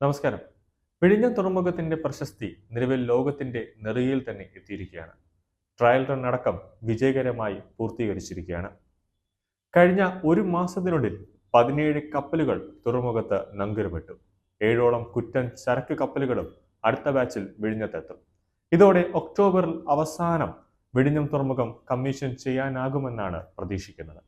നമസ്കാരം. വിഴിഞ്ഞം തുറമുഖത്തിന്റെ പ്രശസ്തി നിലവിൽ ലോകത്തിന്റെ നെറുകയിൽ തന്നെ എത്തിയിരിക്കുകയാണ്. ട്രയൽ റൺ അടക്കം വിജയകരമായി പൂർത്തീകരിച്ചിരിക്കുകയാണ്. കഴിഞ്ഞ ഒരു മാസത്തിനുള്ളിൽ 17 കപ്പലുകൾ തുറമുഖത്ത് നങ്കൂരമിട്ടു. 7ഓളം കുറ്റൻ ചരക്ക് കപ്പലുകളും അടുത്ത ബാച്ചിൽ വിഴിഞ്ഞത്തെത്തും. ഇതോടെ ഒക്ടോബറിൽ അവസാനം വിഴിഞ്ഞം തുറമുഖം കമ്മീഷൻ ചെയ്യാനാകുമെന്നാണ് പ്രതീക്ഷിക്കുന്നത്.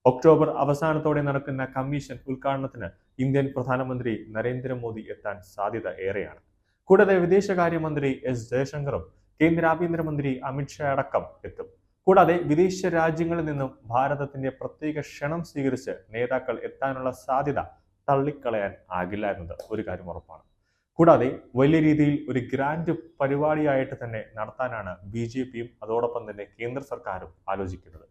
ഒക്ടോബർ അവസാനത്തോടെ നടക്കുന്ന കമ്മീഷൻ ഉദ്ഘാടനത്തിന് ഇന്ത്യൻ പ്രധാനമന്ത്രി നരേന്ദ്രമോദി എത്താൻ സാധ്യത ഏറെയാണ്. കൂടാതെ വിദേശകാര്യമന്ത്രി എസ് ജയശങ്കറും കേന്ദ്ര ആഭ്യന്തരമന്ത്രി അമിത്ഷാ അടക്കം എത്തും. കൂടാതെ വിദേശ രാജ്യങ്ങളിൽ നിന്നും ഭാരതത്തിന്റെ പ്രത്യേക ക്ഷണം സ്വീകരിച്ച് നേതാക്കൾ എത്താനുള്ള സാധ്യത തള്ളിക്കളയാൻ ആകില്ല എന്നത് ഒരു കാര്യം ഉറപ്പാണ്. കൂടാതെ വലിയ രീതിയിൽ ഒരു ഗ്രാൻഡ് പരിപാടിയായിട്ട് തന്നെ നടത്താനാണ് BJPയും അതോടൊപ്പം തന്നെ കേന്ദ്ര സർക്കാരും ആലോചിക്കുന്നത്.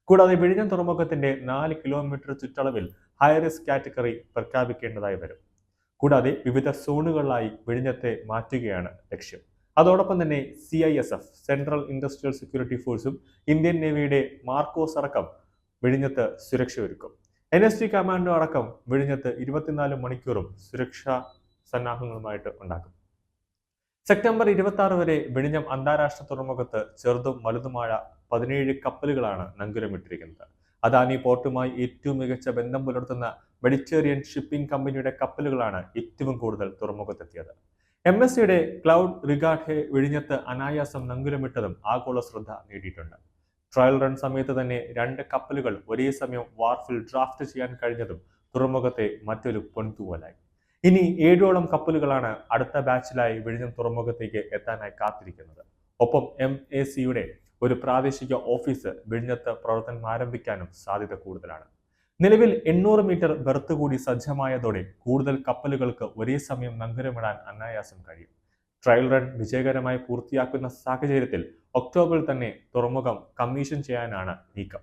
കൂടാതെ വിഴിഞ്ഞം തുറമുഖത്തിന്റെ 4 കിലോമീറ്റർ ചുറ്റളവിൽ ഹൈ റിസ്ക് കാറ്റഗറി പ്രഖ്യാപിക്കേണ്ടതായി വരും. കൂടാതെ വിവിധ സോണുകളിലായി വിഴിഞ്ഞത്തെ മാറ്റുകയാണ് ലക്ഷ്യം. അതോടൊപ്പം തന്നെ CISF സെൻട്രൽ ഇൻഡസ്ട്രിയൽ സെക്യൂരിറ്റി ഫോഴ്സും ഇന്ത്യൻ നേവിയുടെ മാർക്കോസ് അടക്കം വിഴിഞ്ഞത്ത് സുരക്ഷ ഒരുക്കും. NST കമാൻഡോ അടക്കം വിഴിഞ്ഞത്ത് 24 മണിക്കൂറും സുരക്ഷാ സന്നാഹങ്ങളുമായിട്ട് ഉണ്ടാകും. സെപ്റ്റംബർ 26 വരെ വിഴിഞ്ഞം അന്താരാഷ്ട്ര തുറമുഖത്ത് ചെറുതും വലുതുമായ 17 കപ്പലുകളാണ് നങ്കൂരമിട്ടിരിക്കുന്നത്. അദാനി പോർട്ടുമായി ഏറ്റവും മികച്ച ബന്ധം പുലർത്തുന്ന മെഡിറ്ററേനിയൻ ഷിപ്പിംഗ് കമ്പനിയുടെ കപ്പലുകളാണ് ഏറ്റവും കൂടുതൽ തുറമുഖത്തെത്തിയത്. MSCയുടെ ക്ലൗഡ് റിഗാർഡെ വിഴിഞ്ഞത്ത് അനായാസം നങ്കൂരമിട്ടതും ആഗോള ശ്രദ്ധ നേടിയിട്ടുണ്ട്. ട്രയൽ റൺ സമയത്ത് തന്നെ 2 കപ്പലുകൾ ഒരേ സമയം വാർഫിൽ ഡ്രാഫ്റ്റ് ചെയ്യാൻ കഴിഞ്ഞതും തുറമുഖത്തെ മറ്റൊരു പൊൻതൂവലായി. ഇനി 7ഓളം കപ്പലുകളാണ് അടുത്ത ബാച്ചിലായി വിഴിഞ്ഞം തുറമുഖത്തേക്ക് എത്താനായി കാത്തിരിക്കുന്നത്. ഒപ്പം MACയുടെ ഒരു പ്രാദേശിക ഓഫീസ് വിഴിഞ്ഞത്ത് പ്രവർത്തനം ആരംഭിക്കാനും സാധ്യത കൂടുതലാണ്. നിലവിൽ 800 മീറ്റർ ബെർത്ത് കൂടി സജ്ജമായതോടെ കൂടുതൽ കപ്പലുകൾക്ക് ഒരേ സമയം നങ്കൂരമിടാൻ അനായാസം കഴിയും. ട്രയൽ റൺ വിജയകരമായി പൂർത്തിയാക്കുന്ന സാഹചര്യത്തിൽ ഒക്ടോബറിൽ തന്നെ തുറമുഖം കമ്മീഷൻ ചെയ്യാനാണ് നീക്കം.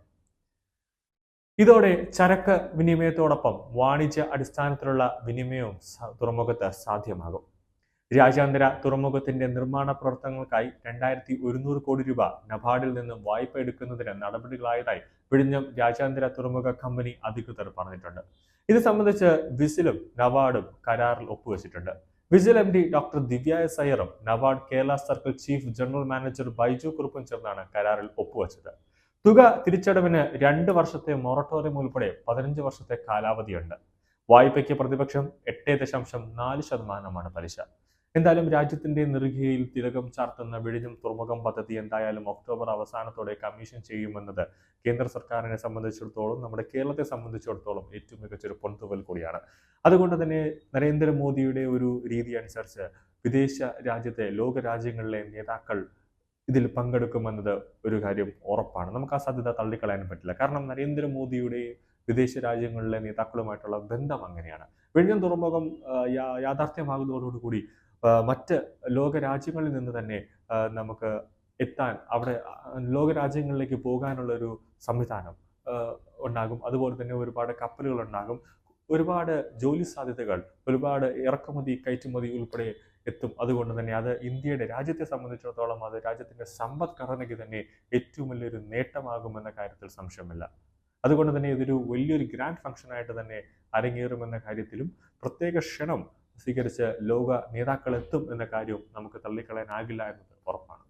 ഇതോടെ ചരക്ക് വിനിമയത്തോടൊപ്പം വാണിജ്യ അടിസ്ഥാനത്തിലുള്ള വിനിമയവും തുറമുഖത്ത് സാധ്യമാകും. രാജ്യാന്തര തുറമുഖത്തിന്റെ നിർമ്മാണ പ്രവർത്തനങ്ങൾക്കായി 2100 കോടി രൂപ നബാർഡിൽ നിന്നും വായ്പ എടുക്കുന്നതിന് നടപടികളായതായി വിഴിഞ്ഞം രാജ്യാന്തര തുറമുഖ കമ്പനി അധികൃതർ പറഞ്ഞിട്ടുണ്ട്. ഇത് സംബന്ധിച്ച് വിസിലും നബാർഡും കരാറിൽ ഒപ്പുവെച്ചിട്ടുണ്ട്. VISL MD doctor Divya S അയ്യറും NABARD Kerala circle chief general manager Baiju കുറുപ്പും ചേർന്നാണ് കരാറിൽ ഒപ്പുവെച്ചത്. തുക തിരിച്ചടവിന് 2 വർഷത്തെ മൊറട്ടോറിയം ഉൾപ്പെടെ 15 വർഷത്തെ കാലാവധിയുണ്ട്. വായ്പയ്ക്ക് പ്രതിപക്ഷം 8.4% പലിശ. എന്തായാലും രാജ്യത്തിന്റെ നെറുകയിൽ തിലകം ചാർത്തുന്ന വിഴിഞ്ഞം തുറമുഖം പദ്ധതി എന്തായാലും ഒക്ടോബർ അവസാനത്തോടെ കമ്മീഷൻ ചെയ്യുമെന്നത് കേന്ദ്ര സർക്കാരിനെ സംബന്ധിച്ചിടത്തോളം നമ്മുടെ കേരളത്തെ സംബന്ധിച്ചിടത്തോളം ഏറ്റവും മികച്ചൊരു പൊൻതൂവൽ കൂടിയാണ്. അതുകൊണ്ട് തന്നെ നരേന്ദ്രമോദിയുടെ ഒരു രീതി അനുസരിച്ച് വിദേശ രാജ്യത്തെ ലോക രാജ്യങ്ങളിലെ നേതാക്കൾ ഇതിൽ പങ്കെടുക്കുമെന്നത് ഒരു കാര്യം ഉറപ്പാണ്. നമുക്ക് ആ സാധ്യത തള്ളിക്കളയാൻ പറ്റില്ല. കാരണം നരേന്ദ്രമോദിയുടെ വിദേശ രാജ്യങ്ങളിലെ നേതാക്കളുമായിട്ടുള്ള ബന്ധം അങ്ങനെയാണ്. വിഴിഞ്ഞം തുറമുഖം യാഥാർത്ഥ്യമാകുന്നതോടുകൂടി മറ്റ് ലോക രാജ്യങ്ങളിൽ നിന്ന് തന്നെ നമുക്ക് എത്താൻ അവിടെ ലോക രാജ്യങ്ങളിലേക്ക് പോകാനുള്ള ഒരു സംവിധാനം ഉണ്ടാകും. അതുപോലെ തന്നെ ഒരുപാട് കപ്പലുകൾ ഉണ്ടാകും. ഒരുപാട് ജോലി സാധ്യതകൾ, ഒരുപാട് ഇറക്കുമതി കയറ്റുമതി ഉൾപ്പെടെ എത്തും. അതുകൊണ്ട് തന്നെ അത് ഇന്ത്യയുടെ രാജ്യത്തെ സംബന്ധിച്ചിടത്തോളം അത് രാജ്യത്തിന്റെ സമ്പദ്ഘടനയ്ക്ക് തന്നെ ഏറ്റവും വലിയൊരു നേട്ടമാകുമെന്ന കാര്യത്തിൽ സംശയമില്ല. അതുകൊണ്ട് തന്നെ ഇതൊരു വലിയൊരു ഗ്രാൻഡ് ഫംഗ്ഷനായിട്ട് തന്നെ അരങ്ങേറുമെന്ന കാര്യത്തിലും പ്രത്യേക ക്ഷണം സ്വീകരിച്ച് ലോക നേതാക്കൾ എത്തും എന്ന കാര്യവും നമുക്ക് തള്ളിക്കളയാനാകില്ല എന്നത് ഉറപ്പാണ്.